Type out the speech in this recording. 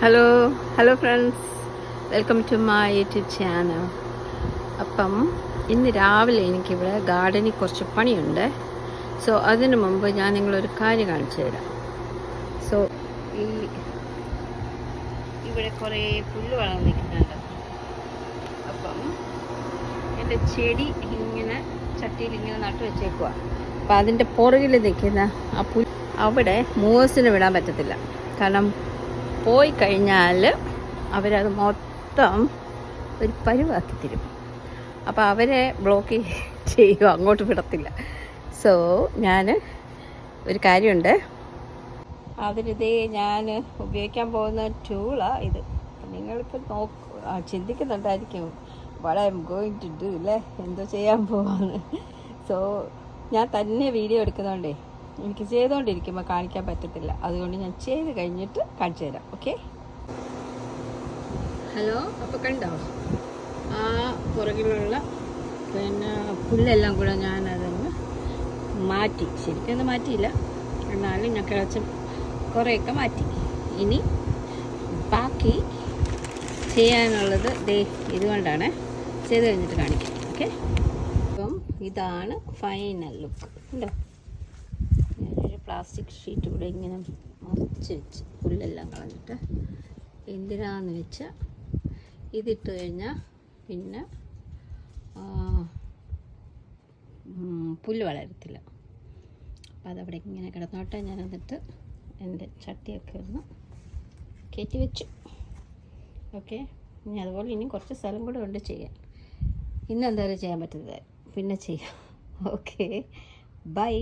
Hello friends, welcome to my YouTube channel. അപ്പം ഇന്ന് രാവിലെ എനിക്കിവിടെ ഗാർഡനിൽ കുറച്ച് പണിയുണ്ട്. സോ അതിനു മുമ്പ് ഞാൻ നിങ്ങളൊരു കാര്യം കാണിച്ചു തരാം. സോ ഇവിടെ കുറേ പുല്ല് വളർന്നു നിൽക്കുന്നുണ്ട്. അപ്പം എൻ്റെ ചെടി ഇങ്ങനെ ചട്ടിയിൽ ഇങ്ങനെ നട്ടു വെച്ചേക്കുക. അപ്പം അതിൻ്റെ പുറകിൽ നിൽക്കുന്ന ആ പുല്ല് അവിടെ മൂവേഴ്സിന് വിടാൻ പറ്റത്തില്ല. കാരണം പോയി കഴിഞ്ഞാൽ അവരത് മൊത്തം ഒരു പരുവാക്കി തരും. അപ്പോൾ അവരെ ബ്ലോക്ക് ചെയ്യും, അങ്ങോട്ട് വിടത്തില്ല. സോ ഞാൻ ഒരു കാര്യമുണ്ട്, അതിനിതേ ഞാൻ ഉപയോഗിക്കാൻ പോകുന്ന ടൂളാണ് ഇത്. നിങ്ങളിപ്പോൾ ചിന്തിക്കുന്നുണ്ടായിരിക്കും what I am going to do അല്ലേ, എന്തോ ചെയ്യാൻ പോവാന്ന്. സോ ഞാൻ തന്നെ വീഡിയോ എടുക്കുന്നതുകൊണ്ടേ എനിക്ക് ചെയ്തുകൊണ്ടിരിക്കുമ്പോൾ കാണിക്കാൻ പറ്റത്തില്ല. അതുകൊണ്ട് ഞാൻ ചെയ്ത് കഴിഞ്ഞിട്ട് കാണിച്ചു തരാം. Okay, hello. അപ്പോൾ കണ്ടോ ആ പുറകിലുള്ള പിന്നെ പുല്ലെല്ലാം കൂടെ ഞാനതൊന്ന് മാറ്റി, ശരിക്കൊന്നും മാറ്റിയില്ല, എന്നാലും ഞാൻ കിളച്ച് കുറേയൊക്കെ മാറ്റി. ഇനി ബാക്കി ചെയ്യാനുള്ളത് ദേ ഇതുകൊണ്ടാണ്, ചെയ്ത് കഴിഞ്ഞിട്ട് കാണിക്കാം. ഓക്കെ, അപ്പം ഇതാണ് ഫൈനൽ ലുക്ക്. ഉണ്ടോ, ഞാനൊരു പ്ലാസ്റ്റിക് ഷീറ്റ് കൂടെ ഇങ്ങനെ മറിച്ച് വെച്ച് പുല്ലെല്ലാം കളഞ്ഞിട്ട്, എന്തിനാന്ന് വെച്ചാൽ ഇതിട്ട് കഴിഞ്ഞാൽ പിന്നെ പുല്ല് വളരത്തില്ല. അപ്പം അതവിടെ ഇങ്ങനെ കിടന്നോട്ടെ. ഞാൻ എന്നിട്ട് എൻ്റെ ചട്ടിയൊക്കെ ഒന്ന് കയറ്റി വെച്ചു. ഓക്കെ, ഇനി അതുപോലെ ഇനി കുറച്ച് സ്ഥലം കൂടെ ഉണ്ട് ചെയ്യാൻ. ഇന്ന് എന്തായാലും ചെയ്യാൻ പറ്റുന്നത് പിന്നെ ചെയ്യാം. Okay, by.